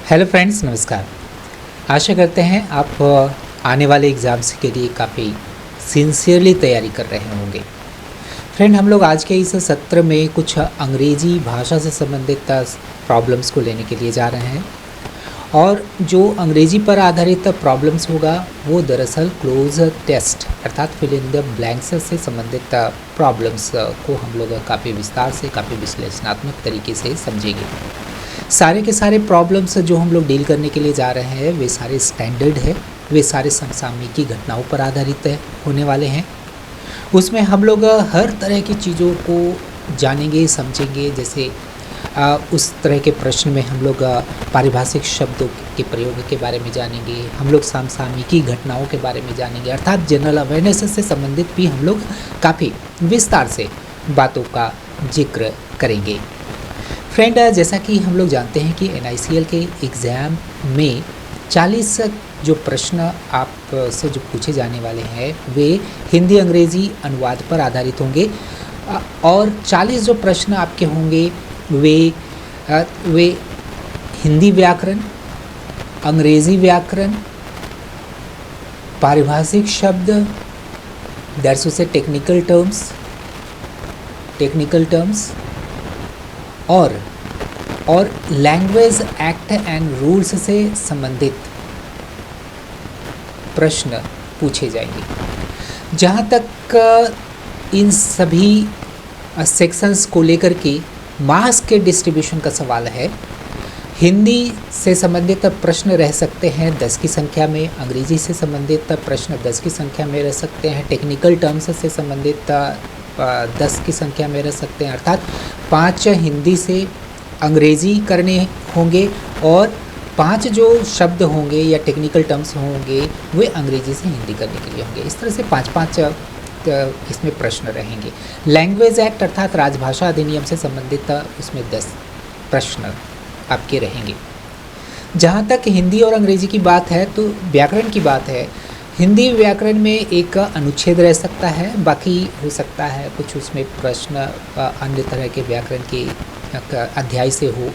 Hello friends, नमस्कार। आशा करते हैं आप आने वाले एग्ज़ाम्स के लिए काफ़ी सिंसियरली तैयारी कर रहे होंगे। फ्रेंड, हम लोग आज के इस सत्र में कुछ अंग्रेज़ी भाषा से संबंधित प्रॉब्लम्स को लेने के लिए जा रहे हैं और जो अंग्रेज़ी पर आधारित प्रॉब्लम्स होगा वो दरअसल क्लोज टेस्ट अर्थात फिल इन द ब्लैंक्स से संबंधित प्रॉब्लम्स को हम लोग काफ़ी विस्तार से, काफ़ी विश्लेषणात्मक तरीके से समझेंगे। सारे के सारे प्रॉब्लम्स जो हम लोग डील करने के लिए जा रहे हैं वे सारे स्टैंडर्ड है, वे सारे समसामयिकी घटनाओं पर आधारित होने वाले हैं। उसमें हम लोग हर तरह की चीज़ों को जानेंगे, समझेंगे। जैसे उस तरह के प्रश्न में हम लोग पारिभाषिक शब्दों के प्रयोग के बारे में जानेंगे, हम लोग समसामयिकी घटनाओं के बारे में जानेंगे, अर्थात जनरल अवेयरनेस से संबंधित भी हम लोग काफ़ी विस्तार से बातों का जिक्र करेंगे। फ्रेंड, जैसा कि हम लोग जानते हैं कि NICL के एग्ज़ाम में 40 जो प्रश्न आप से जो पूछे जाने वाले हैं वे हिंदी अंग्रेज़ी अनुवाद पर आधारित होंगे और 40 जो प्रश्न आपके होंगे वे हिंदी व्याकरण, अंग्रेज़ी व्याकरण, पारिभाषिक शब्द, दैट्स टू से टेक्निकल टर्म्स और लैंग्वेज एक्ट एंड रूल्स से संबंधित प्रश्न पूछे जाएंगे। जहाँ तक इन सभी सेक्शंस को लेकर के मार्क्स के डिस्ट्रीब्यूशन का सवाल है, हिंदी से संबंधित प्रश्न रह सकते हैं 10 की संख्या में, अंग्रेजी से संबंधित प्रश्न 10 की संख्या में रह सकते हैं, टेक्निकल टर्म्स से संबंधित 10 की संख्या में रह सकते हैं, अर्थात 5 हिंदी से अंग्रेज़ी करने होंगे और 5 जो शब्द होंगे या टेक्निकल टर्म्स होंगे वे अंग्रेजी से हिंदी करने के लिए होंगे। इस तरह से 5-5 इसमें प्रश्न रहेंगे। लैंग्वेज एक्ट अर्थात राजभाषा अधिनियम से संबंधित उसमें 10 प्रश्न आपके रहेंगे। जहाँ तक हिंदी और अंग्रेजी की बात है तो व्याकरण की बात है, हिंदी व्याकरण में एक अनुच्छेद रह सकता है, बाकी हो सकता है कुछ उसमें प्रश्न अन्य तरह के व्याकरण के अध्याय से हो,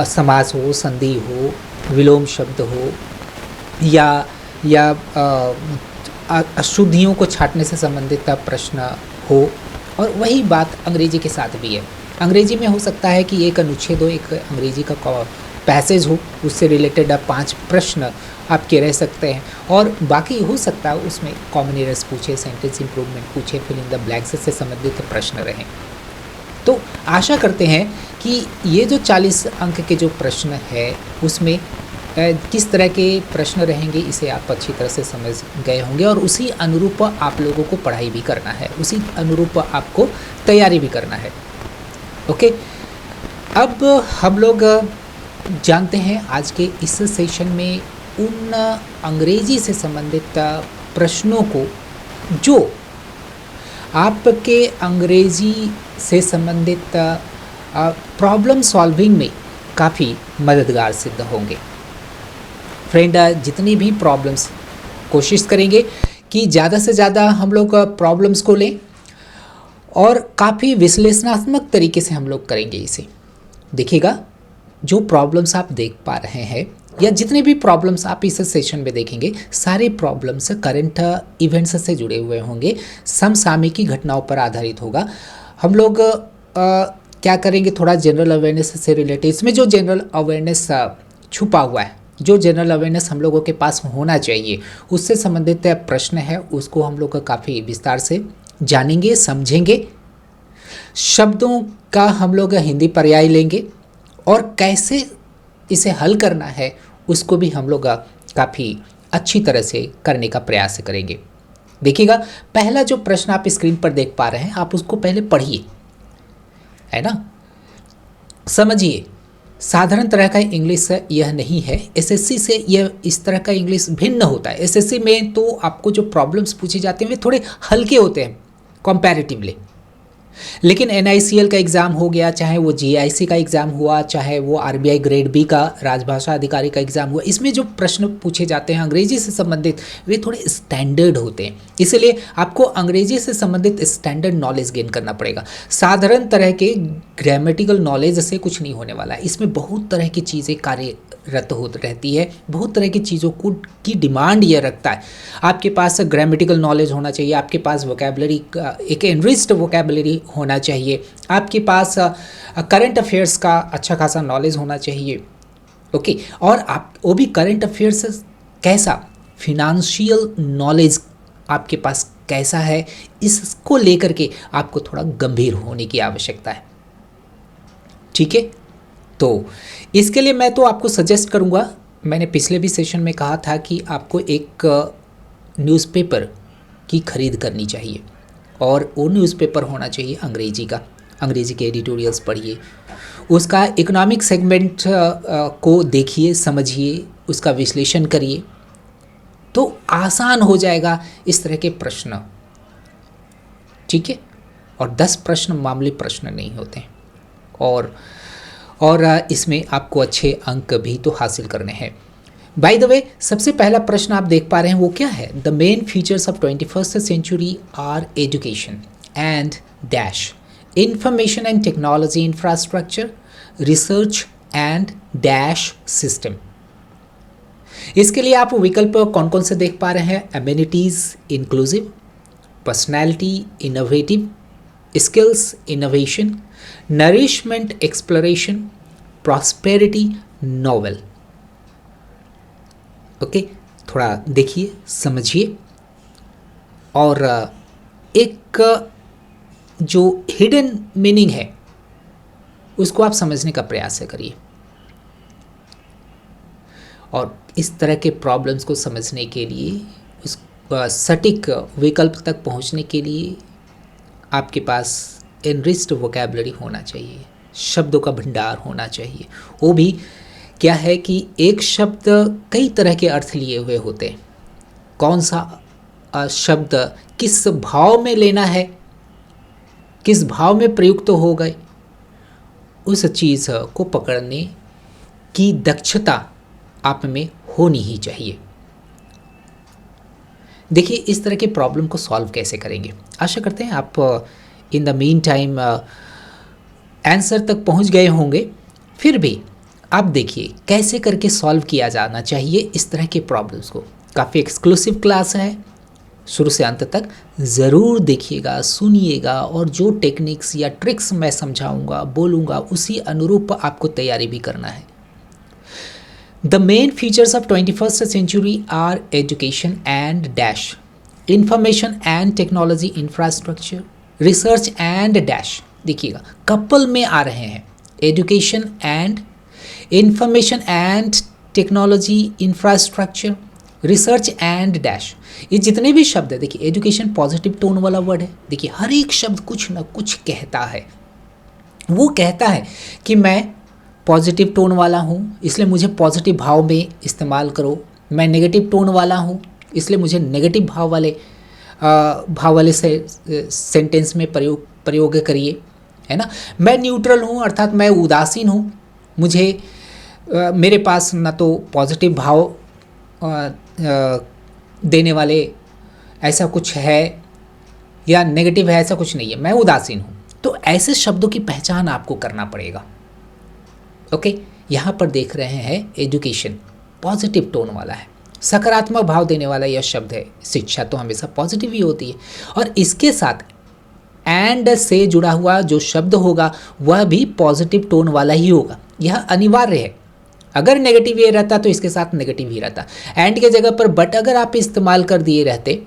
समास हो, संधि हो, विलोम शब्द हो या अशुद्धियों को छांटने से संबंधित प्रश्न हो। और वही बात अंग्रेजी के साथ भी है। अंग्रेजी में हो सकता है कि एक अनुच्छेद हो, एक अंग्रेजी का पैसेज हो, उससे रिलेटेड 5 प्रश्न आपके रह सकते हैं और बाकी हो सकता है उसमें कॉमन एरर्स पूछे, सेंटेंस इंप्रूवमेंट पूछे, फिल इन द ब्लैंक्स से संबंधित प्रश्न रहें। तो आशा करते हैं कि ये जो 40 अंक के जो प्रश्न है उसमें किस तरह के प्रश्न रहेंगे इसे आप अच्छी तरह से समझ गए होंगे और उसी अनुरूप आप लोगों को पढ़ाई भी करना है, उसी अनुरूप आपको तैयारी भी करना है। ओके, अब हम लोग जानते हैं आज के इस सेशन में उन अंग्रेजी से संबंधित प्रश्नों को जो आपके अंग्रेजी से संबंधित प्रॉब्लम सॉल्विंग में काफ़ी मददगार सिद्ध होंगे। फ्रेंड, जितनी भी प्रॉब्लम्स कोशिश करेंगे कि ज़्यादा से ज़्यादा हम लोग प्रॉब्लम्स को लें और काफ़ी विश्लेषणात्मक तरीके से हम लोग करेंगे इसे। देखिएगा, जो प्रॉब्लम्स आप देख पा रहे हैं या जितने भी प्रॉब्लम्स आप इस सेशन में देखेंगे सारे प्रॉब्लम्स करंट इवेंट्स से जुड़े हुए होंगे, समसामयिकी घटनाओं पर आधारित होगा। हम लोग क्या करेंगे, थोड़ा जनरल अवेयरनेस से रिलेटेड, इसमें जो जनरल अवेयरनेस छुपा हुआ है, जो जनरल अवेयरनेस हम लोगों के पास होना चाहिए उससे संबंधित प्रश्न है, उसको हम लोग काफ़ी विस्तार से जानेंगे, समझेंगे। शब्दों का हम लोग हिंदी पर्याय लेंगे और कैसे इसे हल करना है उसको भी हम लोग काफ़ी अच्छी तरह से करने का प्रयास करेंगे। देखिएगा, पहला जो प्रश्न आप स्क्रीन पर देख पा रहे हैं आप उसको पहले पढ़िए, है ना, समझिए। साधारण तरह का इंग्लिश यह नहीं है, SSC से यह इस तरह का इंग्लिश भिन्न होता है। SSC में तो आपको जो प्रॉब्लम्स पूछे जाते हैं वे थोड़े हल्के होते हैं कंपैरेटिवली, लेकिन NICL का एग्ज़ाम हो गया, चाहे वो GIC का एग्ज़ाम हुआ, चाहे वो RBI ग्रेड बी का राजभाषा अधिकारी का एग्ज़ाम हुआ, इसमें जो प्रश्न पूछे जाते हैं अंग्रेजी से संबंधित वे थोड़े स्टैंडर्ड होते हैं। इसलिए आपको अंग्रेजी से संबंधित स्टैंडर्ड नॉलेज गेन करना पड़ेगा। साधारण तरह के ग्रामेटिकल नॉलेज से कुछ नहीं होने वाला है। इसमें बहुत तरह की चीज़ें कार्यरत हो रहती है, बहुत तरह की चीज़ों को की डिमांड ये रखता है। आपके पास ग्रामेटिकल नॉलेज होना चाहिए, आपके पास वोकेबलरी एक एनरिच्ड वोकेबलरी होना चाहिए, आपके पास करंट अफेयर्स का अच्छा खासा नॉलेज होना चाहिए। ओके, और आप वो भी करंट अफेयर्स कैसा, फिनेंशियल नॉलेज आपके पास कैसा है, इसको लेकर के आपको थोड़ा गंभीर होने की आवश्यकता है। ठीक है, तो इसके लिए मैं तो आपको सजेस्ट करूँगा, मैंने पिछले भी सेशन में कहा था कि आपको एक न्यूज़पेपर की खरीद करनी चाहिए और वो न्यूज़पेपर होना चाहिए अंग्रेजी का। अंग्रेजी के एडिटोरियल्स पढ़िए, उसका इकोनॉमिक सेगमेंट को देखिए, समझिए, उसका विश्लेषण करिए, तो आसान हो जाएगा इस तरह के प्रश्न। ठीक है, और 10 प्रश्न मामूली प्रश्न नहीं होते हैं, और इसमें आपको अच्छे अंक भी तो हासिल करने हैं। बाय द वे, सबसे पहला प्रश्न आप देख पा रहे हैं वो क्या है? The main features of 21st century are education and dash information and technology infrastructure research and dash system. इसके लिए आप विकल्प कौन कौन से देख पा रहे हैं? Amenities inclusive, personality innovative, skills innovation, nourishment exploration, prosperity novel. Okay, थोड़ा देखिए, समझिए, और एक जो हिडन मीनिंग है उसको आप समझने का प्रयास करिए। और इस तरह के प्रॉब्लम्स को समझने के लिए, उस सटीक विकल्प तक पहुंचने के लिए आपके पास एनरिच्ड वोकेबलरी होना चाहिए, शब्दों का भंडार होना चाहिए। वो भी क्या है कि एक शब्द कई तरह के अर्थ लिए हुए होते हैं, कौन सा शब्द किस भाव में लेना है, किस भाव में प्रयुक्त हो गए, उस चीज़ को पकड़ने की दक्षता आप में होनी ही चाहिए। देखिए, इस तरह के प्रॉब्लम को सॉल्व कैसे करेंगे। आशा करते हैं आप in the mean time answer तक पहुंच गए होंगे। फिर भी आप देखिए कैसे करके सॉल्व किया जाना चाहिए इस तरह के प्रॉब्लम्स को। काफ़ी एक्सक्लूसिव क्लास है, शुरू से अंत तक ज़रूर देखिएगा, सुनिएगा, और जो टेक्निक्स या ट्रिक्स मैं समझाऊंगा, बोलूँगा, उसी अनुरूप आपको तैयारी भी करना है। The main features of 21st century are education and dash information and technology infrastructure research and dash. देखिएगा, कपल में आ रहे हैं, education and information and technology infrastructure research and dash. ये जितने भी शब्द है, देखिए एजुकेशन पॉजिटिव टोन वाला वर्ड है। देखिए हर एक शब्द कुछ ना कुछ कहता है। वो कहता है कि मैं पॉजिटिव टोन वाला हूँ, इसलिए मुझे पॉजिटिव भाव में इस्तेमाल करो। मैं नेगेटिव टोन वाला हूँ, इसलिए मुझे नेगेटिव भाव वाले सेंटेंस में प्रयोग करिए, है ना। मैं न्यूट्रल हूँ, अर्थात मैं उदासीन हूँ, मुझे मेरे पास ना तो पॉजिटिव भाव देने वाले ऐसा कुछ है या नेगेटिव है, ऐसा कुछ नहीं है, मैं उदासीन हूँ। तो ऐसे शब्दों की पहचान आपको करना पड़ेगा। ओके, यहाँ पर देख रहे हैं एजुकेशन पॉजिटिव टोन वाला है, सकारात्मक भाव देने वाला यह शब्द है। शिक्षा तो हमेशा पॉजिटिव ही होती है, और इसके साथ एंड से जुड़ा हुआ जो शब्द होगा वह भी पॉजिटिव टोन वाला ही होगा। यह अनिवार्य है। अगर नेगेटिव ये रहता तो इसके साथ नेगेटिव ही रहता। एंड के जगह पर बट अगर आप इस्तेमाल कर दिए रहते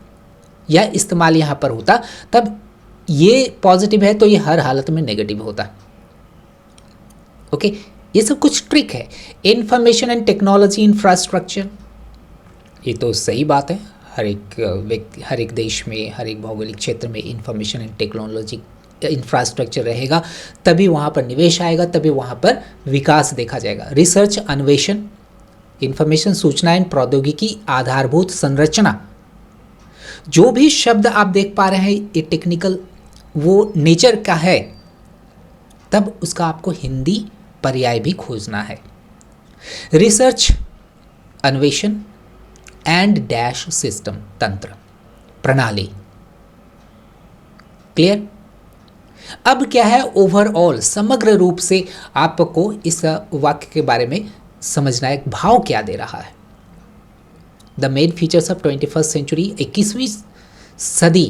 या इस्तेमाल यहाँ पर होता, तब ये पॉजिटिव है तो ये हर हालत में नेगेटिव होता। ओके, ये सब कुछ ट्रिक है। इंफॉर्मेशन एंड टेक्नोलॉजी इंफ्रास्ट्रक्चर, ये तो सही बात है। हर एक व्यक्ति, हर एक देश में, हर एक भौगोलिक क्षेत्र में इंफॉर्मेशन एंड टेक्नोलॉजी इंफ्रास्ट्रक्चर रहेगा, तभी वहाँ पर निवेश आएगा, तभी वहाँ पर विकास देखा जाएगा। रिसर्च, अन्वेषण, इंफॉर्मेशन, सूचना एंड प्रौद्योगिकी, आधारभूत संरचना। जो भी शब्द आप देख पा रहे हैं ये टेक्निकल वो नेचर का है, तब उसका आपको हिंदी पर्याय भी खोजना है। रिसर्च, अन्वेषण एंड डैश सिस्टम, तंत्र, प्रणाली। क्लियर? अब क्या है, ओवरऑल समग्र रूप से आपको इस वाक्य के बारे में समझना है, भाव क्या दे रहा है। The main features of 21st century, 21वीं सदी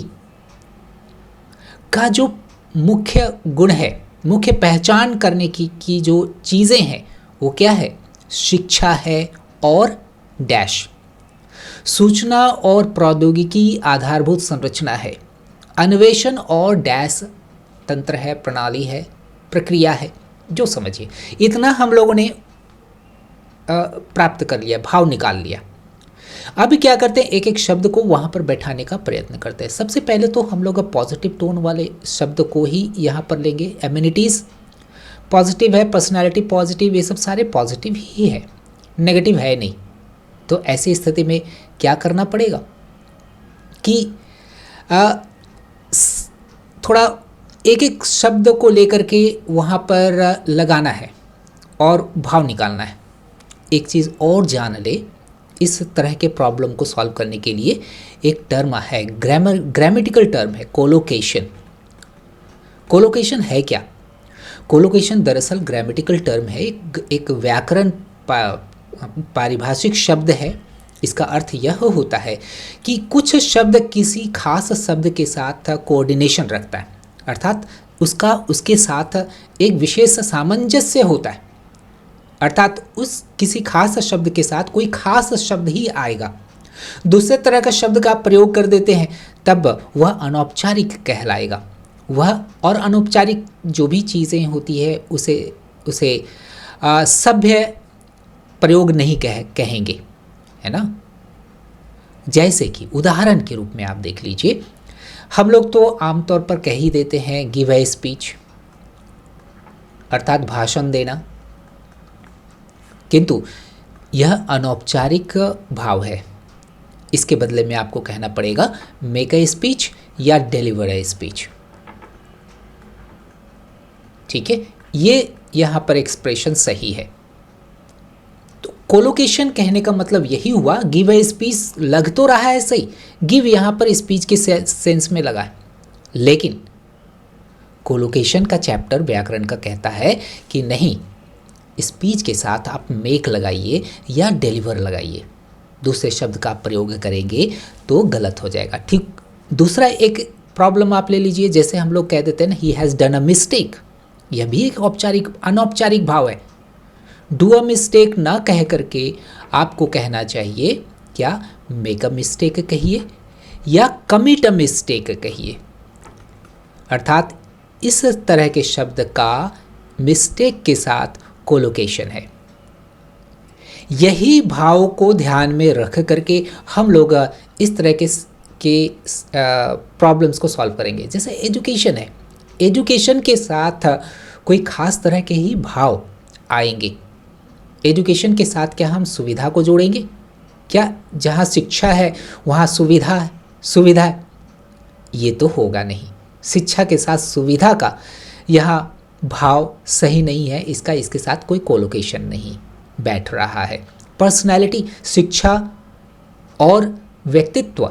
का जो मुख्य गुण है, मुख्य पहचान करने की जो चीज़ें हैं वो क्या है, शिक्षा है और डैश, सूचना और प्रौद्योगिकी आधारभूत संरचना है, अन्वेषण और डैश तंत्र है, प्रणाली है, प्रक्रिया है। जो समझिए, इतना हम लोगों ने प्राप्त कर लिया, भाव निकाल लिया। अब क्या करते हैं, एक एक शब्द को वहाँ पर बैठाने का प्रयत्न करते हैं। सबसे पहले तो हम लोग पॉजिटिव टोन वाले शब्द को ही यहाँ पर लेंगे। एमिनिटीज़ पॉजिटिव है, पर्सनालिटी पॉजिटिव, ये सब सारे पॉजिटिव ही है, नेगेटिव है नहीं। तो ऐसी स्थिति में क्या करना पड़ेगा कि थोड़ा एक एक शब्द को लेकर के वहाँ पर लगाना है और भाव निकालना है। एक चीज़ और जान ले, इस तरह के प्रॉब्लम को सॉल्व करने के लिए एक टर्म है, ग्रामेटिकल टर्म है, कोलोकेशन। कोलोकेशन है क्या? कोलोकेशन दरअसल ग्रामेटिकल टर्म है, एक व्याकरण पारिभाषिक शब्द है। इसका अर्थ यह होता है कि कुछ शब्द किसी खास शब्द के साथ कोऑर्डिनेशन रखता है, अर्थात उसके साथ एक विशेष सामंजस्य होता है, अर्थात उस किसी खास शब्द के साथ कोई खास शब्द ही आएगा। दूसरे तरह का शब्द का प्रयोग कर देते हैं तब वह अनौपचारिक कहलाएगा। वह और अनौपचारिक जो भी चीज़ें होती है उसे सभ्य प्रयोग नहीं कहेंगे, है ना। जैसे कि उदाहरण के रूप में आप देख लीजिए, हम लोग तो आमतौर पर कह ही देते हैं गिव ए स्पीच, अर्थात भाषण देना, किंतु यह अनौपचारिक भाव है। इसके बदले में आपको कहना पड़ेगा मेक ए स्पीच या डिलीवर ए स्पीच। ठीक है, ये यहाँ पर एक्सप्रेशन सही है। तो कोलोकेशन कहने का मतलब यही हुआ, गिव ए स्पीच लग तो रहा है सही, गिव यहाँ पर स्पीच के सेंस में लगा है, लेकिन कोलोकेशन का चैप्टर व्याकरण का कहता है कि नहीं, स्पीच के साथ आप मेक लगाइए या डिलीवर लगाइए, दूसरे शब्द का प्रयोग करेंगे तो गलत हो जाएगा। ठीक, दूसरा एक प्रॉब्लम आप ले लीजिए, जैसे हम लोग कह देते हैं ना, he has done a mistake, यह भी एक अनौपचारिक भाव है। डू अ मिस्टेक ना कह करके आपको कहना चाहिए क्या, मेक अ मिस्टेक कहिए या कमिट अ मिस्टेक कहिए, अर्थात इस तरह के शब्द का मिस्टेक के साथ कोलोकेशन है। यही भाव को ध्यान में रख करके हम लोग इस तरह के प्रॉब्लम्स को सॉल्व करेंगे। जैसे एजुकेशन है, एजुकेशन के साथ कोई खास तरह के ही भाव आएंगे। एजुकेशन के साथ क्या हम सुविधा को जोड़ेंगे क्या? जहाँ शिक्षा है वहाँ सुविधा है, ये तो होगा नहीं। शिक्षा के साथ सुविधा का यहाँ भाव सही नहीं है, इसके साथ कोई कोलोकेशन नहीं बैठ रहा है। पर्सनैलिटी, शिक्षा और व्यक्तित्व,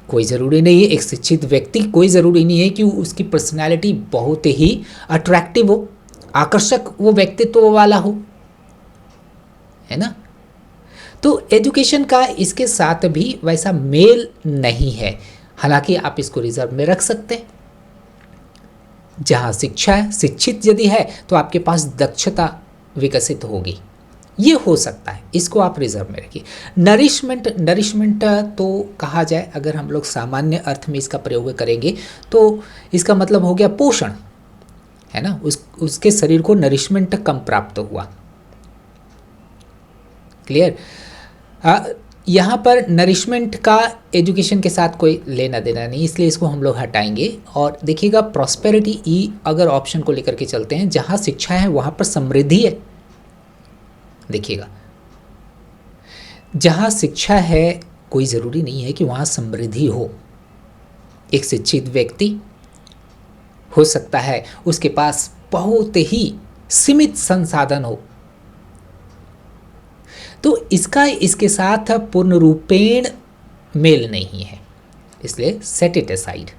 कोई ज़रूरी नहीं है, एक शिक्षित व्यक्ति कोई ज़रूरी नहीं है कि उसकी पर्सनैलिटी बहुत ही अट्रैक्टिव हो, आकर्षक वो व्यक्तित्व वाला हो, है ना। तो एजुकेशन का इसके साथ भी वैसा मेल नहीं है, हालांकि आप इसको रिजर्व में रख सकते हैं। जहाँ शिक्षा है, शिक्षित यदि है तो आपके पास दक्षता विकसित होगी, ये हो सकता है, इसको आप रिजर्व में रखिए। नरिशमेंट तो कहा जाए, अगर हम लोग सामान्य अर्थ में इसका प्रयोग करेंगे तो इसका मतलब हो गया पोषण, है ना, उसके शरीर को नरिशमेंट कम प्राप्त हुआ। क्लियर? यहाँ पर नरिशमेंट का एजुकेशन के साथ कोई लेना देना नहीं, इसलिए इसको हम लोग हटाएंगे। और देखिएगा प्रॉस्पेरिटी ई अगर ऑप्शन को लेकर के चलते हैं, जहाँ शिक्षा है वहाँ पर समृद्धि है। देखिएगा, जहाँ शिक्षा है कोई ज़रूरी नहीं है कि वहाँ समृद्धि हो। एक शिक्षित व्यक्ति हो सकता है उसके पास बहुत ही सीमित संसाधन हो, तो इसका इसके साथ पूर्ण रूपेण मेल नहीं है, इसलिए सेट इट असाइड।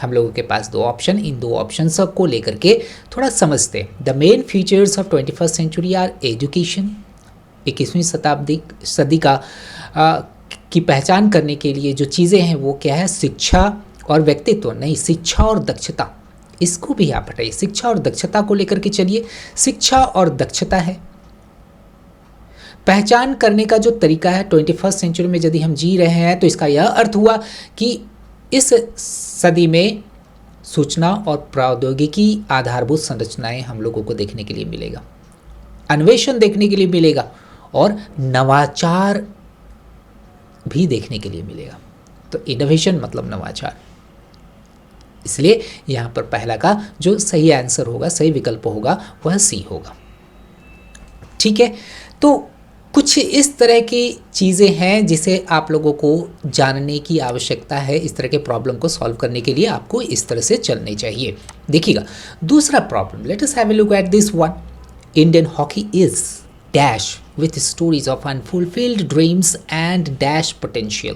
हम लोगों के पास दो ऑप्शन, इन दो ऑप्शंस को लेकर के थोड़ा समझते हैं। The main features of 21st century are education. 21वीं सदी का की पहचान करने के लिए जो चीज़ें हैं वो क्या है? शिक्षा और व्यक्तित्व नहीं, शिक्षा और दक्षता। इसको भी आप हटाइए, शिक्षा और दक्षता को लेकर के चलिए। शिक्षा और दक्षता है पहचान करने का जो तरीका है 21st सेंचुरी में यदि हम जी रहे हैं, तो इसका यह अर्थ हुआ कि इस सदी में सूचना और प्रौद्योगिकी आधारभूत संरचनाएं हम लोगों को देखने के लिए मिलेगा, अन्वेषण देखने के लिए मिलेगा और नवाचार भी देखने के लिए मिलेगा। तो इनोवेशन मतलब नवाचार, इसलिए यहाँ पर पहला का जो सही आंसर होगा, सही विकल्प होगा, वह सी होगा। ठीक है, तो कुछ इस तरह की चीज़ें हैं जिसे आप लोगों को जानने की आवश्यकता है। इस तरह के प्रॉब्लम को सॉल्व करने के लिए आपको इस तरह से चलने चाहिए। देखिएगा दूसरा problem, let us have a look at this one. Indian hockey is dash with stories of unfulfilled dreams and dash potential.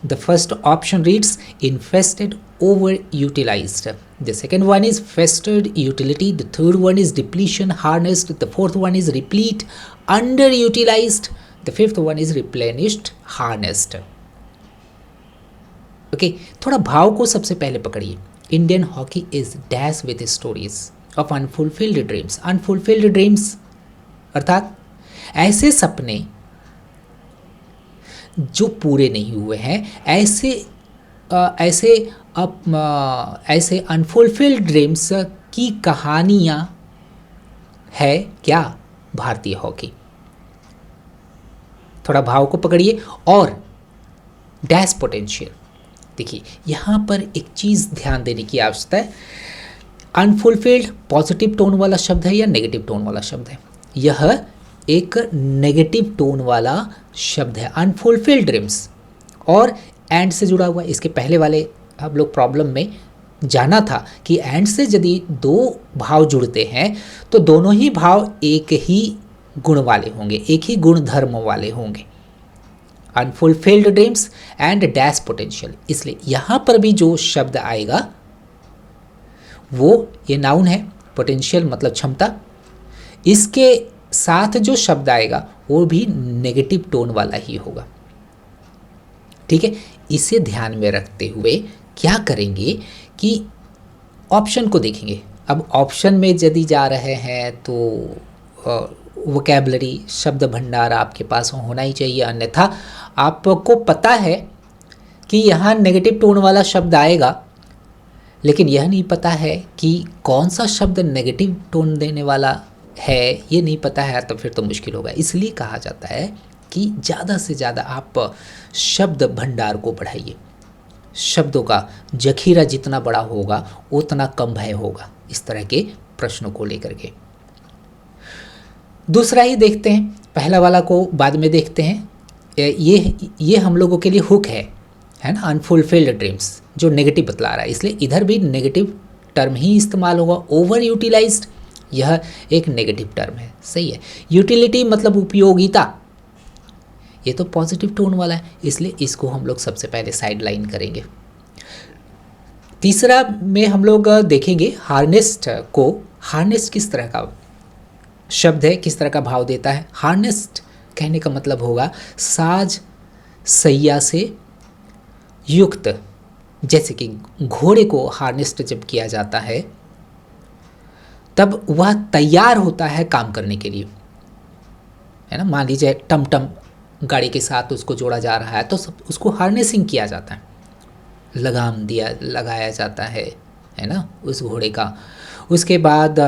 The first option reads infested, overutilized. The second one is festered, utility. The third one is depletion, harnessed. The fourth one is replete, underutilized. The fifth one is replenished, harnessed. Okay, थोड़ा भाव को सबसे पहले पकड़िए। Indian hockey is dash with stories of unfulfilled dreams. Unfulfilled dreams अर्थात ऐसे सपने जो पूरे नहीं हुए हैं, ऐसे अनफुलफिल्ड ड्रीम्स की कहानियां है क्या भारतीय हॉकी। थोड़ा भाव को पकड़िए। और डैश पोटेंशियल, देखिए यहाँ पर एक चीज़ ध्यान देने की आवश्यकता है। अनफुलफिल्ड पॉजिटिव टोन वाला शब्द है या नेगेटिव टोन वाला शब्द है? यह एक नेगेटिव टोन वाला शब्द है, अनफुलफिल्ड ड्रीम्स, और एंड से जुड़ा हुआ। इसके पहले वाले हम लोग प्रॉब्लम में जाना था कि एंड से यदि दो भाव जुड़ते हैं तो दोनों ही भाव एक ही गुण वाले होंगे, एक ही गुण धर्म वाले होंगे। Unfulfilled dreams and dash potential, इसलिए यहाँ पर भी जो शब्द आएगा वो ये नाउन है, पोटेंशियल मतलब क्षमता। इसके साथ जो शब्द आएगा वो भी नेगेटिव टोन वाला ही होगा। ठीक है, इसे ध्यान में रखते हुए क्या करेंगे कि ऑप्शन को देखेंगे। अब ऑप्शन में यदि जा रहे हैं तो वोकैबुलरी शब्द भंडार आपके पास होना ही चाहिए, अन्यथा आपको पता है कि यहाँ नेगेटिव टोन वाला शब्द आएगा, लेकिन यह नहीं पता है कि कौन सा शब्द नेगेटिव टोन देने वाला है, ये नहीं पता है, तो फिर तो मुश्किल होगा। इसलिए कहा जाता है कि ज़्यादा से ज़्यादा आप शब्द भंडार को बढ़ाइए। शब्दों का जखीरा जितना बड़ा होगा उतना कम भय होगा, इस तरह के प्रश्नों को लेकर के। दूसरा ही देखते हैं, पहला वाला को बाद में देखते हैं। ये हम लोगों के लिए हुक है ना, अनफुलफिल्ड ड्रीम्स जो नेगेटिव बतला रहा है, इसलिए इधर भी नेगेटिव टर्म ही इस्तेमाल होगा। ओवर यूटिलाइज्ड, यह एक नेगेटिव टर्म है, सही है। यूटिलिटी मतलब उपयोगिता, ये तो पॉजिटिव टोन वाला है, इसलिए इसको हम लोग सबसे पहले साइड लाइन करेंगे। तीसरा में हम लोग देखेंगे हार्नेस्ड को। हार्नेस्ड किस तरह का शब्द है, किस तरह का भाव देता है? हार्नेस्ड कहने का मतलब होगा साज सैया से युक्त। जैसे कि घोड़े को हार्नेस्ड जब किया जाता है तब वह तैयार होता है काम करने के लिए, है ना। मान लीजिए टमटम गाड़ी के साथ उसको जोड़ा जा रहा है तो सब उसको हार्नेसिंग किया जाता है, लगाया जाता है ना उस घोड़े का। उसके बाद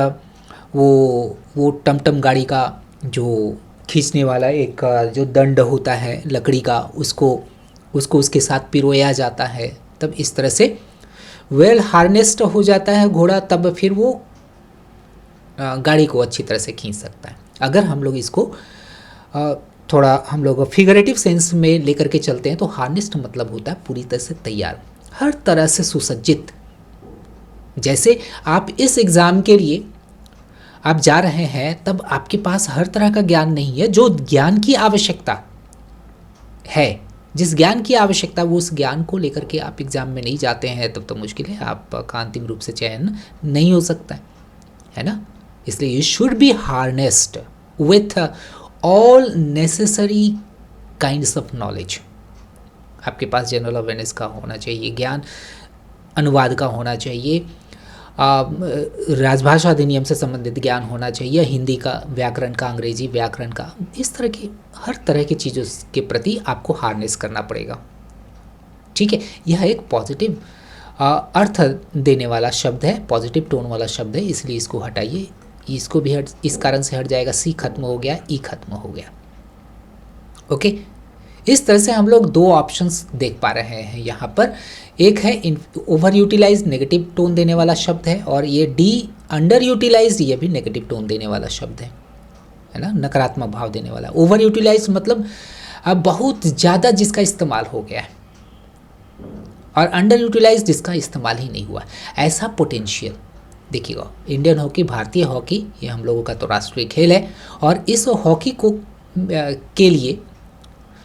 वो टमटम गाड़ी का जो खींचने वाला एक जो दंड होता है लकड़ी का, उसको उसके साथ पिरोया जाता है। तब इस तरह से वेल हार्नेस्ड हो जाता है घोड़ा, तब फिर वो गाड़ी को अच्छी तरह से खींच सकता है। अगर हम लोग इसको थोड़ा हम लोग फिगरेटिव सेंस में लेकर के चलते हैं तो हार्नेस्ड मतलब होता है पूरी तरह से तैयार, हर तरह से सुसज्जित, जैसे आप इस एग्ज़ाम के लिए आप जा रहे हैं, तब आपके पास हर तरह का ज्ञान नहीं है। जो ज्ञान की आवश्यकता है, जिस ज्ञान की आवश्यकता, वो उस ज्ञान को लेकर के आप एग्ज़ाम में नहीं जाते हैं, तब तो मुश्किल है, आपका अंतिम रूप से चयन नहीं हो सकता है ना। इसलिए you should be harnessed with all necessary kinds of knowledge. आपके पास जनरल अवेयरनेस का होना चाहिए ज्ञान, अनुवाद का होना चाहिए, राजभाषा अधिनियम से संबंधित ज्ञान होना चाहिए, हिंदी का व्याकरण का, अंग्रेजी व्याकरण का, इस तरह की हर तरह की चीज़ों के प्रति आपको हार्नेस करना पड़ेगा। ठीक है, यह एक पॉजिटिव अर्थ देने वाला शब्द है, पॉजिटिव टोन वाला शब्द है, इसलिए इसको हटाइए। इसको भी इस कारण से हट जाएगा, सी खत्म हो गया, ई खत्म हो गया। ओके, इस तरह से हम लोग दो ऑप्शंस देख पा रहे हैं यहाँ पर। एक है ओवर यूटिलाइज, नेगेटिव टोन देने वाला शब्द है, और ये डी अंडर यूटिलाइज, ये भी नेगेटिव टोन देने वाला शब्द है ना, नकारात्मक भाव देने वाला। ओवर यूटिलाइज मतलब अब बहुत ज़्यादा जिसका इस्तेमाल हो गया है, और अंडर यूटिलाइज जिसका इस्तेमाल ही नहीं हुआ। ऐसा पोटेंशियल देखिएगा, इंडियन हॉकी, भारतीय हॉकी, ये हम लोगों का तो राष्ट्रीय खेल है, और इस हॉकी को के लिए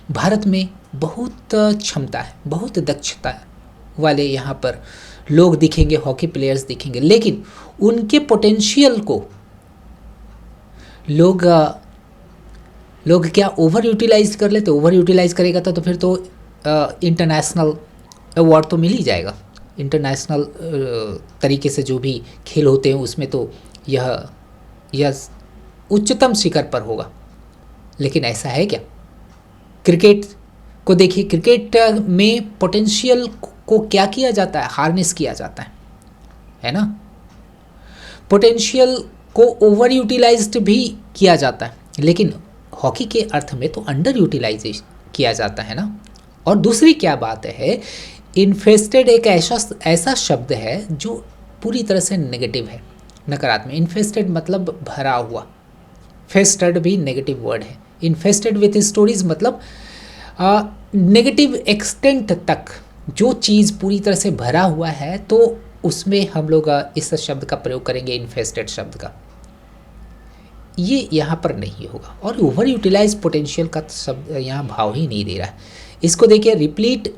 भारत में बहुत क्षमता है, बहुत दक्षता वाले यहाँ पर लोग दिखेंगे, हॉकी प्लेयर्स दिखेंगे, लेकिन उनके पोटेंशियल को लोग क्या ओवर यूटिलाइज कर लेते। ओवर यूटिलाइज करेगा तो फिर तो इंटरनेशनल अवार्ड तो मिल ही जाएगा। इंटरनेशनल तरीके से जो भी खेल होते हैं उसमें तो यह उच्चतम शिखर पर होगा। लेकिन ऐसा है क्या? क्रिकेट को देखिए, क्रिकेट में पोटेंशियल को क्या किया जाता है, हार्नेस किया जाता है ना। पोटेंशियल को ओवर यूटिलाइज्ड भी किया जाता है, लेकिन हॉकी के अर्थ में तो अंडर यूटिलाइज किया जाता है ना। और दूसरी क्या बात है, इन्फेस्टेड एक ऐसा शब्द है जो पूरी तरह से नेगेटिव है, नकारात्मक। इन्फेस्टेड मतलब भरा हुआ, फेस्टेड भी नेगेटिव वर्ड है। इन्फेस्टेड विथ स्टोरीज मतलब नेगेटिव एक्सटेंट तक जो चीज़ पूरी तरह से भरा हुआ है, तो उसमें हम लोग इस शब्द का प्रयोग करेंगे, इन्फेस्टेड शब्द का। ये यहाँ पर नहीं होगा। और ओवर यूटिलाइज पोटेंशियल का शब्द यहाँ भाव ही नहीं दे रहा है। इसको देखिए, रिप्लीट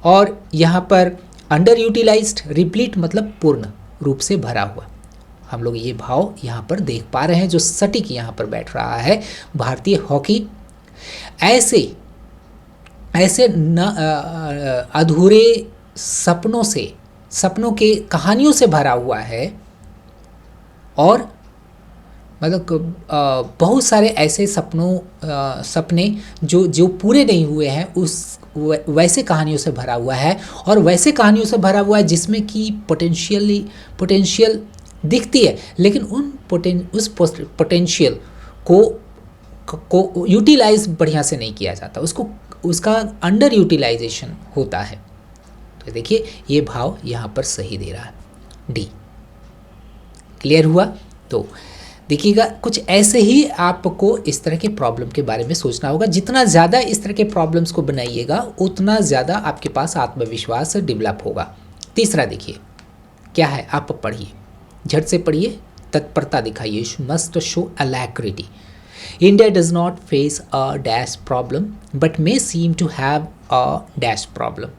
और यहाँ पर अंडर यूटिलाइज्ड। रिप्लीट मतलब पूर्ण रूप से भरा हुआ। हम लोग ये भाव यहाँ पर देख पा रहे हैं, जो सटीक यहाँ पर बैठ रहा है। भारतीय हॉकी ऐसे अधूरे सपनों के कहानियों से भरा हुआ है, और मतलब बहुत सारे ऐसे सपने जो पूरे नहीं हुए हैं, वैसे कहानियों से भरा हुआ है। और वैसे कहानियों से भरा हुआ है जिसमें कि पोटेंशियल दिखती है, लेकिन उस पोटेंशियल को यूटिलाइज बढ़िया से नहीं किया जाता, उसका अंडर यूटिलाइजेशन होता है। तो देखिए, ये भाव यहाँ पर सही दे रहा है, डी। क्लियर हुआ? तो देखिएगा, कुछ ऐसे ही आपको इस तरह के प्रॉब्लम के बारे में सोचना होगा। जितना ज़्यादा इस तरह के प्रॉब्लम्स को बनाइएगा, उतना ज़्यादा आपके पास आत्मविश्वास डेवलप होगा। तीसरा देखिए क्या है, आप पढ़िए, झट से पढ़िए, तत्परता दिखाइए। Must show alacrity. India does not face a dash problem but may seem to have a dash problem.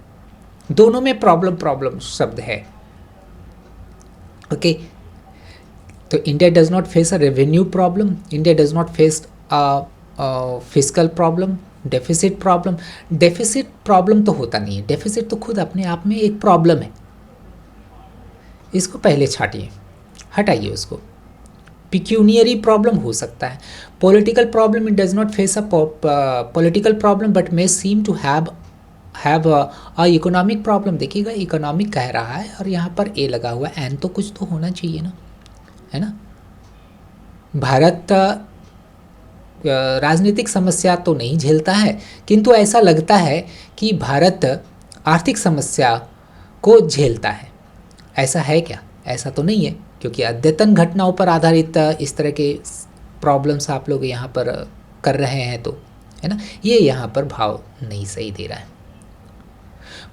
दोनों में प्रॉब्लम शब्द है। ओके, तो India does not face a revenue problem, India does not face a fiscal problem, deficit problem. Deficit problem तो होता नहीं है, deficit तो खुद अपने आप में एक प्रॉब्लम है। इसको पहले छाटिए, हटाइए उसको। पिक्यूनियरी प्रॉब्लम हो सकता है। Political problem, it does not face a political problem but may seem to have a economic problem. देखिएगा, इकोनॉमिक कह रहा है और यहाँ पर ए लगा हुआ है, एन तो कुछ तो होना चाहिए ना, है ना। भारत राजनीतिक समस्या तो नहीं झेलता है, किंतु ऐसा लगता है कि भारत आर्थिक समस्या को झेलता है। ऐसा है क्या? ऐसा तो नहीं है, क्योंकि अद्यतन घटनाओं पर आधारित इस तरह के प्रॉब्लम्स आप लोग यहाँ पर कर रहे हैं, तो है ना, ये यहाँ पर भाव नहीं सही दे रहा है।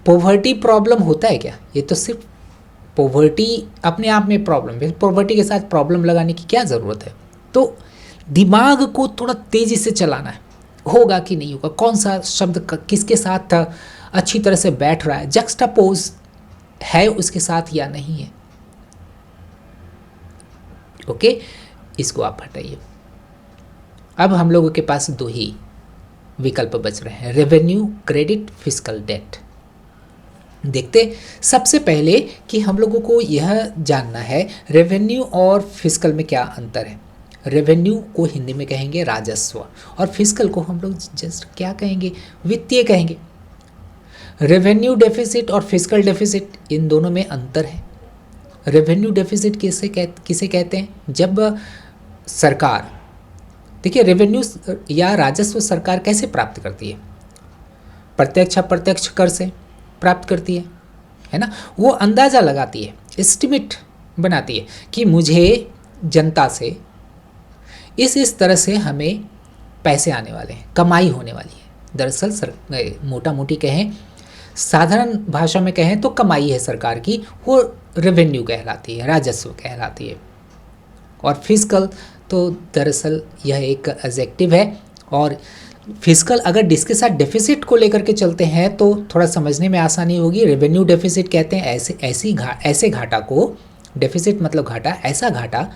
पॉवर्टी प्रॉब्लम होता है क्या? ये तो सिर्फ पॉवर्टी अपने आप में प्रॉब्लम है, पॉवर्टी के साथ प्रॉब्लम लगाने की क्या ज़रूरत है। तो दिमाग को थोड़ा तेज़ी से चलाना है, होगा कि नहीं होगा, कौन सा शब्द किसके साथ अच्छी तरह से बैठ रहा है, जक्सटापोज है उसके साथ या नहीं है। ओके, इसको आप हटाइए। अब हम लोगों के पास दो ही विकल्प बच रहे हैं, रेवेन्यू क्रेडिट, फिस्कल डेट। देखते सबसे पहले कि हम लोगों को यह जानना है रेवेन्यू और फिस्कल में क्या अंतर है। रेवेन्यू को हिंदी में कहेंगे राजस्व, और फिस्कल को हम लोग जस्ट क्या कहेंगे, वित्तीय कहेंगे। रेवेन्यू डेफिसिट और फिस्कल डेफिसिट, इन दोनों में अंतर है। रेवेन्यू डेफिसिट किसे कहते हैं, जब सरकार, देखिए रेवेन्यू या राजस्व सरकार कैसे प्राप्त करती है, प्रत्यक्ष अप्रत्यक्ष कर से प्राप्त करती है ना। वो अंदाज़ा लगाती है, एस्टिमेट बनाती है कि मुझे जनता से इस तरह से हमें पैसे आने वाले हैं, कमाई होने वाली है। दरअसल मोटा मोटी कहें, साधारण भाषा में कहें तो कमाई है सरकार की, वो रेवेन्यू कहलाती है, राजस्व कहलाती है। और फिस्कल तो दरअसल यह एक एडजेक्टिव है, और फिस्कल अगर इसके साथ डेफिसिट को लेकर के चलते हैं तो थोड़ा समझने में आसानी होगी। रेवेन्यू डेफिसिट कहते हैं ऐसे घाटा को, डेफिसिट मतलब घाटा, ऐसा घाटा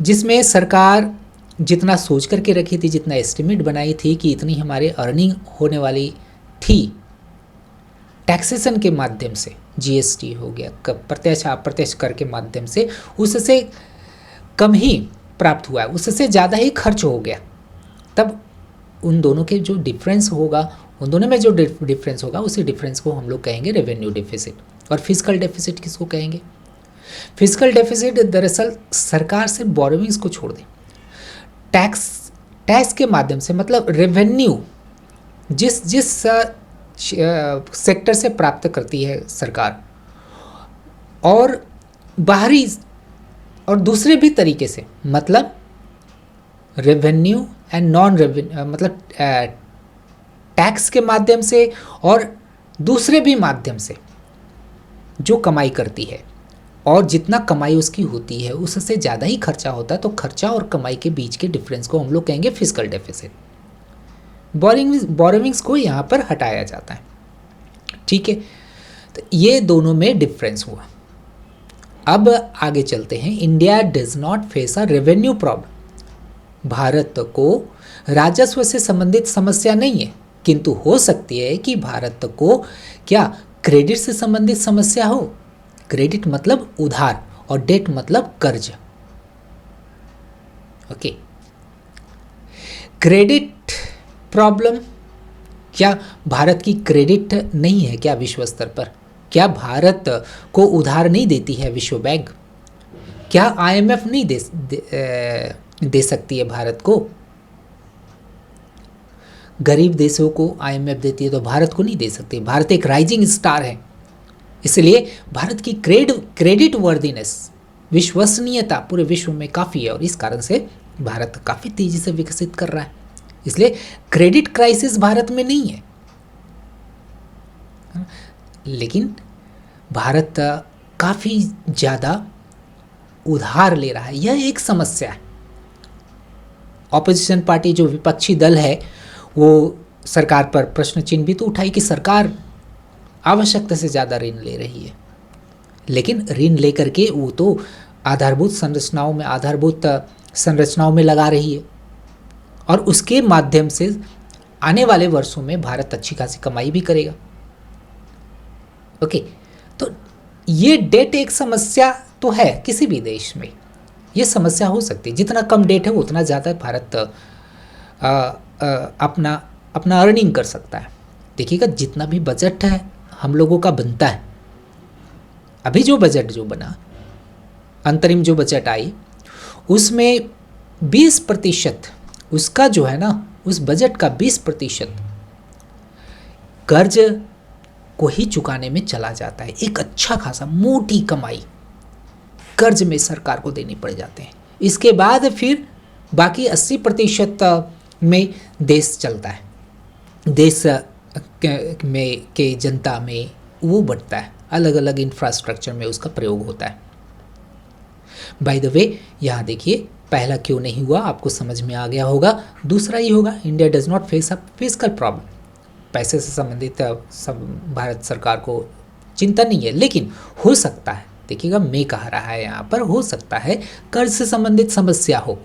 जिसमें सरकार जितना सोच करके रखी थी, जितना एस्टिमेट बनाई थी कि इतनी हमारे अर्निंग होने वाली थी, टैक्सेशन के माध्यम से, जीएसटी हो गया, प्रत्यक्ष अप्रत्यक्ष कर के माध्यम से, उससे कम ही प्राप्त हुआ है, उससे ज़्यादा ही खर्च हो गया। तब उन दोनों के जो डिफरेंस होगा, उन दोनों में जो डिफरेंस होगा, उसी डिफरेंस को हम लोग कहेंगे रेवेन्यू डेफिसिट। और फिस्कल डेफिसिट किसको कहेंगे, फिस्कल डेफिसिट दरअसल सरकार से बोरोविंग्स को छोड़ दें, टैक्स के माध्यम से, मतलब रेवेन्यू जिस सेक्टर से प्राप्त करती है सरकार, और बाहरी और दूसरे भी तरीके से, मतलब रेवेन्यू एंड नॉन रेवेन्यू, मतलब टैक्स के माध्यम से और दूसरे भी माध्यम से जो कमाई करती है, और जितना कमाई उसकी होती है उससे ज़्यादा ही खर्चा होता है, तो खर्चा और कमाई के बीच के डिफरेंस को हम लोग कहेंगे फिस्कल डेफिसिट। बोरोविंग्स को यहाँ पर हटाया जाता है, ठीक है। तो ये दोनों में डिफरेंस हुआ। अब आगे चलते हैं, India does not face a revenue problem. Bharat को राजस्व से संबंधित समस्या नहीं है, किंतु हो सकती है कि भारत को क्या क्रेडिट से संबंधित समस्या हो। क्रेडिट मतलब उधार और डेट मतलब कर्ज। ओके, क्रेडिट प्रॉब्लम, क्या भारत की क्रेडिट नहीं है क्या विश्व स्तर पर? क्या भारत को उधार नहीं देती है विश्व बैंक? क्या आईएमएफ नहीं दे सकती है भारत को? गरीब देशों को आईएमएफ देती है तो भारत को नहीं दे सकती। भारत एक राइजिंग स्टार है, इसलिए भारत की क्रेडिट वर्दीनेस, विश्वसनीयता पूरे विश्व में काफ़ी है, और इस कारण से भारत काफ़ी तेज़ी से विकसित कर रहा है। इसलिए क्रेडिट क्राइसिस भारत में नहीं है, लेकिन भारत काफ़ी ज़्यादा उधार ले रहा है, यह एक समस्या है। ऑपोजिशन पार्टी जो विपक्षी दल है वो सरकार पर प्रश्न चिन्ह भी तो उठाई कि सरकार आवश्यकता से ज़्यादा ऋण ले रही है, लेकिन ऋण लेकर के वो तो आधारभूत संरचनाओं में लगा रही है, और उसके माध्यम से आने वाले वर्षों में भारत अच्छी खासी कमाई भी करेगा। ओके, तो ये डेट एक समस्या तो है किसी भी देश में, ये समस्या हो सकती है। जितना कम डेट है उतना ज़्यादा भारत अपना अर्निंग कर सकता है। देखिएगा, जितना भी बजट है हम लोगों का बनता है, अभी जो बजट जो बना, अंतरिम जो बजट आई, उसमें 20% उसका जो है ना, उस बजट का 20% कर्ज को ही चुकाने में चला जाता है। एक अच्छा खासा मोटी कमाई कर्ज में सरकार को देनी पड़ जाते हैं। इसके बाद फिर बाकी 80% में देश चलता है, देश के जनता में वो बढ़ता है, अलग अलग इंफ्रास्ट्रक्चर में उसका प्रयोग होता है। बाय द वे, यहाँ देखिए पहला क्यों नहीं हुआ आपको समझ में आ गया होगा। दूसरा ये होगा, India does not face a physical problem. पैसे से संबंधित सब भारत सरकार को चिंता नहीं है, लेकिन हो सकता है, देखिएगा मैं कह रहा है यहाँ पर, हो सकता है कर्ज से संबंधित समस्या हो।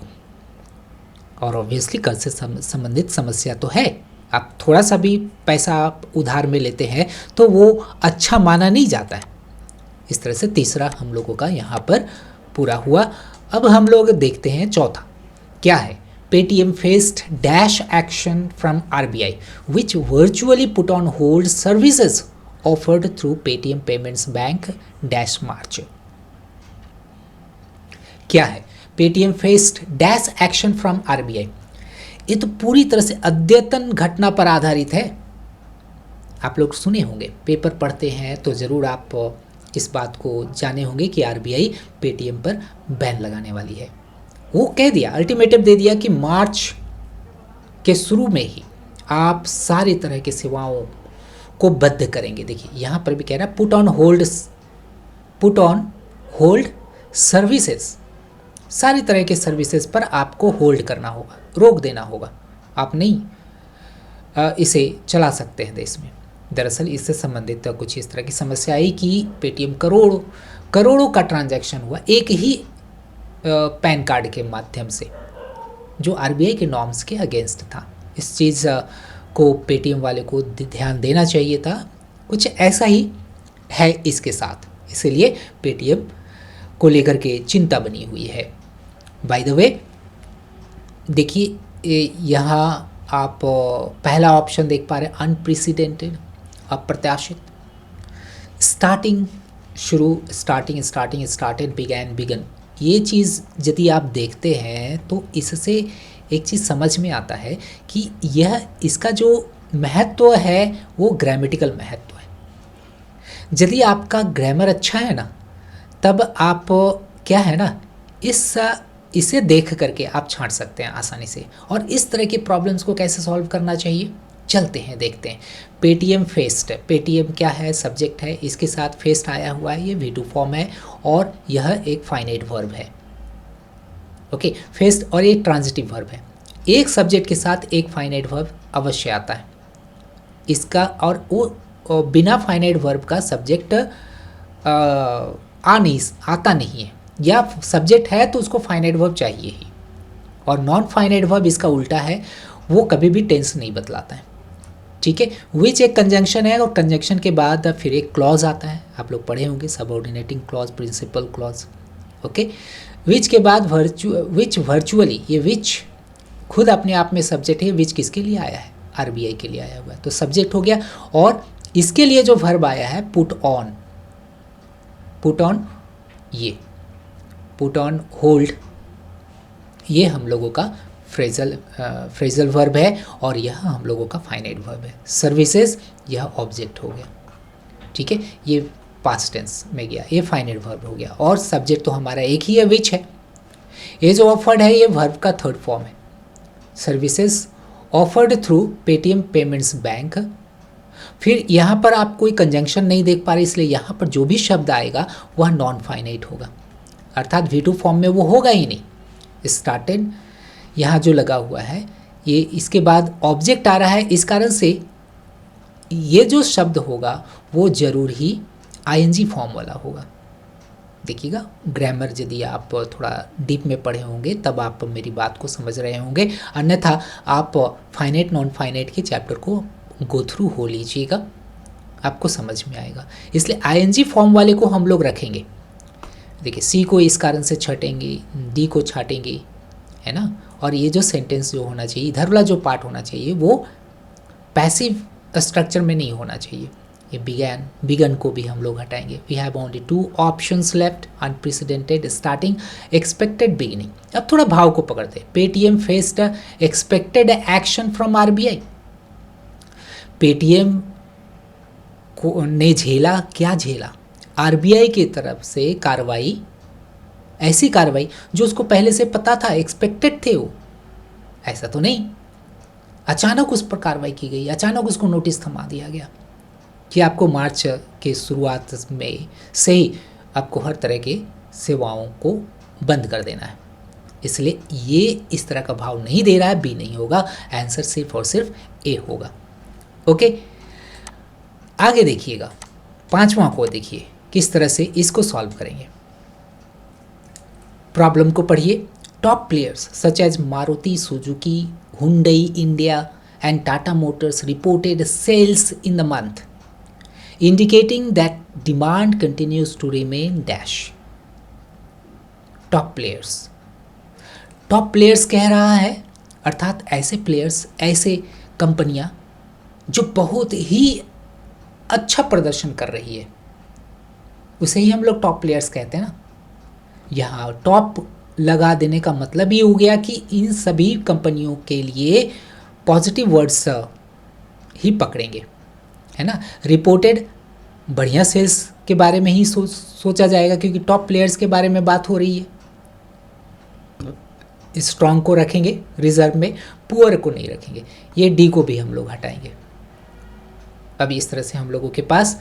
और ऑब्वियसली कर्ज से संबंधित समस्या तो है। आप थोड़ा सा भी पैसा आप उधार में लेते हैं तो वो अच्छा माना नहीं जाता है। इस तरह से तीसरा हम लोगों का यहाँ पर पूरा हुआ। अब हम लोग देखते हैं चौथा क्या है। Paytm faced dash action from RBI which virtually put on hold services offered through Paytm payments bank dash March. क्या है Paytm faced dash action from RBI? ये तो पूरी तरह से अद्यतन घटना पर आधारित है। आप लोग सुने होंगे, पेपर पढ़ते हैं तो ज़रूर आप इस बात को जाने होंगे कि आरबीआई पेटीएम पर बैन लगाने वाली है। वो कह दिया, अल्टीमेटम दे दिया कि मार्च के शुरू में ही आप सारी तरह की सेवाओं को बंद करेंगे। देखिए यहाँ पर भी कह रहा है पुट ऑन होल्ड सर्विसेज। सारी तरह के सर्विसेज पर आपको होल्ड करना होगा, रोक देना होगा। आप नहीं इसे चला सकते हैं देश में। दरअसल इससे संबंधित कुछ इस तरह की समस्या आई कि पेटीएम करोड़ों का ट्रांजैक्शन हुआ एक ही पैन कार्ड के माध्यम से, जो आरबीआई के नॉर्म्स के अगेंस्ट था। इस चीज़ को पेटीएम वाले को ध्यान देना चाहिए था। कुछ ऐसा ही है इसके साथ, इसीलिए पेटीएम को लेकर के चिंता बनी हुई है। बाय द वे, देखिए यहाँ आप पहला ऑप्शन देख पा रहे हैं, अनप्रेसिडेंटेड, अप्रत्याशित। Started, begin. ये चीज़ यदि आप देखते हैं तो इससे एक चीज़ समझ में आता है कि यह इसका जो महत्व है वो ग्रामेटिकल महत्व है। यदि आपका ग्रामर अच्छा है ना, तब आप क्या है ना, इसे देख करके आप छांट सकते हैं आसानी से। और इस तरह की प्रॉब्लम्स को कैसे सॉल्व करना चाहिए, चलते हैं देखते हैं। पेटीएम फेस्ड, पेटीएम क्या है, सब्जेक्ट है, इसके साथ फेस्ड आया हुआ है, ये V2 फॉर्म है और यह एक फाइनाइट वर्ब है। ओके, फेस्ड और एक ट्रांजिटिव वर्ब है। एक सब्जेक्ट के साथ एक फाइनाइट वर्ब अवश्य आता है इसका, और वो बिना फाइनाइट वर्ब का सब्जेक्ट आता नहीं है, या सब्जेक्ट है तो उसको फाइनाइट वर्ब चाहिए ही। और नॉन फाइनाइट वर्ब इसका उल्टा है, वो कभी भी टेंस नहीं बतलाता है। ठीक है, विच एक कंजंक्शन है और कंजंक्शन के बाद फिर एक क्लॉज आता है, आप लोग पढ़े होंगे, subordinating clause, principal clause. Okay, which के बाद वर्चुअली, ये विच खुद अपने आप में सब्जेक्ट है। विच किसके लिए आया है, आरबीआई के लिए आया हुआ है, तो सब्जेक्ट हो गया। और इसके लिए जो वर्ब आया है पुट ऑन, ये पुट ऑन होल्ड, ये हम लोगों का फ्रेजल वर्ब है और यह हम लोगों का फाइनाइट वर्ब है। सर्विसेज, यह ऑब्जेक्ट हो गया। ठीक है, ये पास्ट टेंस में गया, ये फाइनाइट वर्ब हो गया। और सब्जेक्ट तो हमारा एक ही है, विच है। ये जो ऑफर्ड है ये वर्ब का थर्ड फॉर्म है। Services offered through Paytm payments bank. फिर यहाँ पर आप कोई कंजंक्शन नहीं देख पा रहे, इसलिए यहाँ पर जो भी शब्द आएगा वह नॉन फाइनाइट होगा, अर्थात V2 फॉर्म में वो होगा ही नहीं। स्टार्टेड यहाँ जो लगा हुआ है ये, इसके बाद ऑब्जेक्ट आ रहा है, इस कारण से ये जो शब्द होगा वो जरूर ही ING फॉर्म वाला होगा। देखिएगा, ग्रामर यदि आप थोड़ा डीप में पढ़े होंगे तब आप मेरी बात को समझ रहे होंगे, अन्यथा आप फाइनाइट नॉन फाइनाइट के चैप्टर को गो थ्रू हो लीजिएगा, आपको समझ में आएगा। इसलिए ING फॉर्म वाले को हम लोग रखेंगे। देखिए, C को इस कारण से छटेंगे, D को छाटेंगे, है ना। और ये जो सेंटेंस जो होना चाहिए, इधर वाला जो पार्ट होना चाहिए वो पैसिव स्ट्रक्चर में नहीं होना चाहिए। ये बिगन को भी हम लोग हटाएंगे। We have only 2 options left, unprecedented, starting, expected, beginning. अब थोड़ा भाव को पकड़ते हैं। Paytm faced expected action from RBI. Paytm को ने झेला, क्या झेला, आरबीआई की तरफ से कार्रवाई, ऐसी कार्रवाई जो उसको पहले से पता था, एक्सपेक्टेड थे वो, ऐसा तो नहीं अचानक उस पर कार्रवाई की गई, अचानक उसको नोटिस थमा दिया गया। कि आपको मार्च के शुरुआत में से ही आपको हर तरह के सेवाओं को बंद कर देना है। इसलिए ये इस तरह का भाव नहीं दे रहा है, बी नहीं होगा, आंसर सिर्फ और सिर्फ ए होगा। ओके, आगे देखिएगा, पांचवा को देखिए किस तरह से इसको सॉल्व करेंगे। प्रॉब्लम को पढ़िए। Top players such as Maruti Suzuki, Hyundai India and Tata Motors reported sales in the month, indicating that demand continues to remain dash. Top players कह रहा है, अर्थात ऐसे प्लेयर्स, ऐसे कंपनियां जो बहुत ही अच्छा प्रदर्शन कर रही है, उसे ही हम लोग टॉप प्लेयर्स कहते हैं ना। यहाँ टॉप लगा देने का मतलब ये हो गया कि इन सभी कंपनियों के लिए पॉजिटिव वर्ड्स ही पकड़ेंगे, है ना। रिपोर्टेड बढ़िया सेल्स के बारे में ही सोचा जाएगा, क्योंकि टॉप प्लेयर्स के बारे में बात हो रही है। स्ट्रॉन्ग को रखेंगे रिजर्व में, पुअर को नहीं रखेंगे। ये डी को भी हम लोग हटाएंगे। अब इस तरह से हम लोगों के पास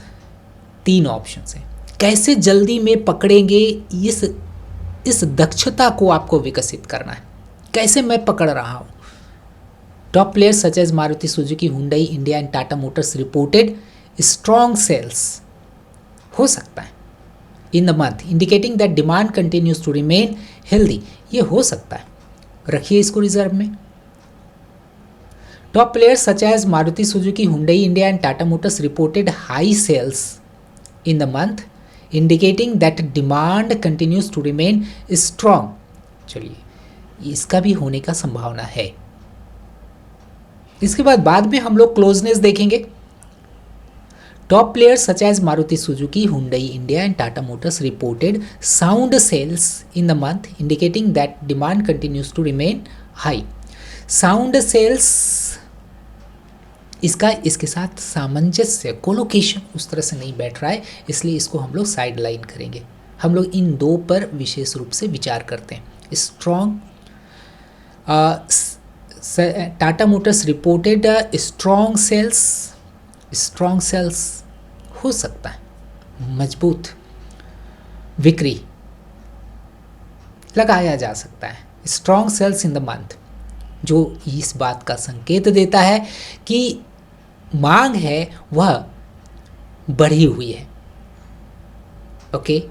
तीन ऑप्शंस हैं। कैसे जल्दी में पकड़ेंगे, इस दक्षता को आपको विकसित करना है। कैसे मैं पकड़ रहा हूँ। Top players such as Maruti Suzuki, Hyundai India and Tata Motors reported strong sales, हो सकता है in the month, indicating that demand continues to remain healthy, ये हो सकता है, रखिए इसको रिजर्व में। Top players such as Maruti Suzuki, Hyundai India and Tata Motors reported high sales in the month, indicating that demand continues to remain strong. चलिए, इसका भी होने का संभावना है। इसके बाद में हम लोग क्लोजनेस देखेंगे। Top players such as Maruti Suzuki, Hyundai India and Tata Motors reported sound sales in the month, indicating that demand continues to remain high. Sound sales, इसका इसके साथ सामंजस्य, कोलोकेशन उस तरह से नहीं बैठ रहा है, इसलिए इसको हम लोग साइड लाइन करेंगे। हम लोग इन दो पर विशेष रूप से विचार करते हैं। Strong, Tata Motors reported strong sales हो सकता है, मजबूत बिक्री लगाया जा सकता है। Strong sales in the month, जो इस बात का संकेत देता है कि मांग है वह बढ़ी हुई है। ओके,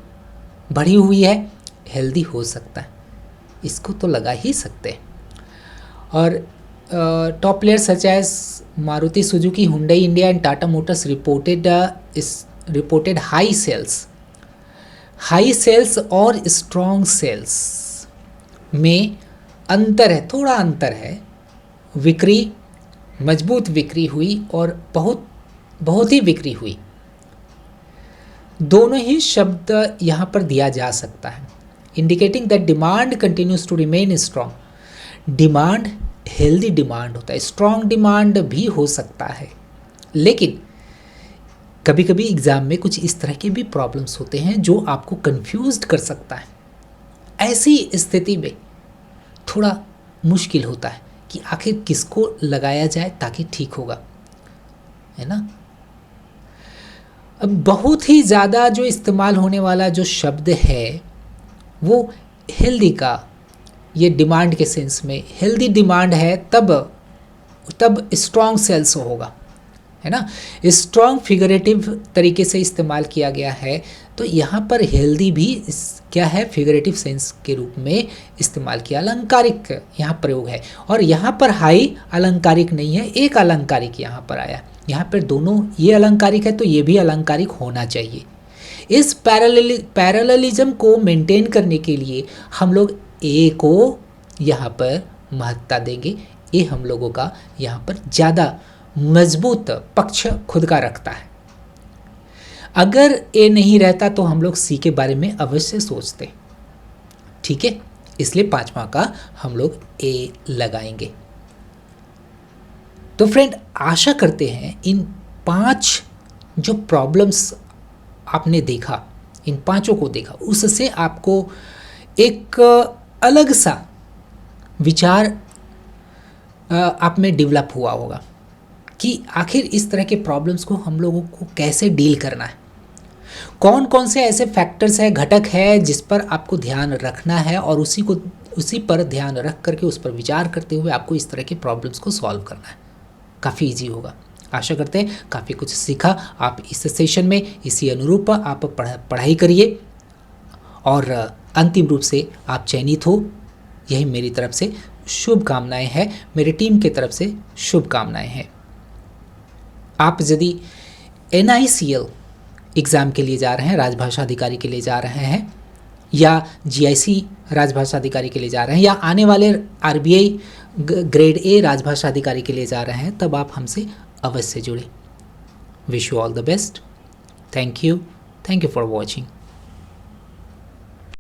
बढ़ी हुई है, हेल्दी हो सकता है, इसको तो लगा ही सकते हैं। और top player such as Maruti Suzuki, Hyundai India and Tata Motors reported high sales और स्ट्रॉन्ग सेल्स में अंतर है, थोड़ा अंतर है। बिक्री, मजबूत बिक्री हुई और बहुत ही बिक्री हुई, दोनों ही शब्द यहाँ पर दिया जा सकता है। Indicating that demand continues to remain strong. Demand healthy demand होता है, स्ट्रॉन्ग डिमांड भी हो सकता है, लेकिन कभी कभी एग्जाम में कुछ इस तरह के भी प्रॉब्लम्स होते हैं जो आपको कंफ्यूज्ड कर सकता है। ऐसी स्थिति में थोड़ा मुश्किल होता है कि आखिर किसको लगाया जाए ताकि ठीक होगा, है ना। अब बहुत ही ज़्यादा जो इस्तेमाल होने वाला जो शब्द है वो हेल्दी का, ये डिमांड के सेंस में हेल्दी डिमांड है, तब स्ट्रॉन्ग सेल्स होगा, है ना। स्ट्रॉन्ग फिगरेटिव तरीके से इस्तेमाल किया गया है, तो यहाँ पर हेल्दी भी क्या है, फिगरेटिव सेंस के रूप में इस्तेमाल किया। अलंकारिक यहाँ प्रयोग है, और यहाँ पर हाई अलंकारिक नहीं है, एक अलंकारिक यहाँ पर आया। यहाँ पर दोनों, ये अलंकारिक है तो ये भी अलंकारिक होना चाहिए। इस पैरेललिज्म को मेंटेन करने के लिए हम लोग ए को यहाँ पर महत्ता देंगे। ए हम लोगों का यहाँ पर ज़्यादा मजबूत पक्ष खुद का रखता है। अगर ए नहीं रहता तो हम लोग सी के बारे में अवश्य सोचते, ठीक है। इसलिए पांचवा का हम लोग ए लगाएंगे। तो फ्रेंड, आशा करते हैं इन 5 जो प्रॉब्लम्स आपने देखा, इन 5 को देखा, उससे आपको एक अलग सा विचार आप में डेवलप हुआ होगा कि आखिर इस तरह के प्रॉब्लम्स को हम लोगों को कैसे डील करना है, कौन कौन से ऐसे फैक्टर्स है, घटक है जिस पर आपको ध्यान रखना है और उसी पर ध्यान रख करके उस पर विचार करते हुए आपको इस तरह के प्रॉब्लम्स को सॉल्व करना है। काफ़ी इजी होगा। आशा करते हैं काफ़ी कुछ सीखा आप इस सेशन में। इसी अनुरूप आप पढ़ाई करिए और अंतिम रूप से आप चयनित हो, यही मेरी तरफ से शुभकामनाएं हैं, मेरी टीम की तरफ से शुभकामनाएं हैं। आप यदि NICL एग्ज़ाम के लिए जा रहे हैं, राजभाषा अधिकारी के लिए जा रहे हैं, या GIC राजभाषा अधिकारी के लिए जा रहे हैं, या आने वाले RBI ग्रेड A राजभाषा अधिकारी के लिए जा रहे हैं, तब आप हमसे अवश्य जुड़ें। Wish you all the best. Thank you for watching.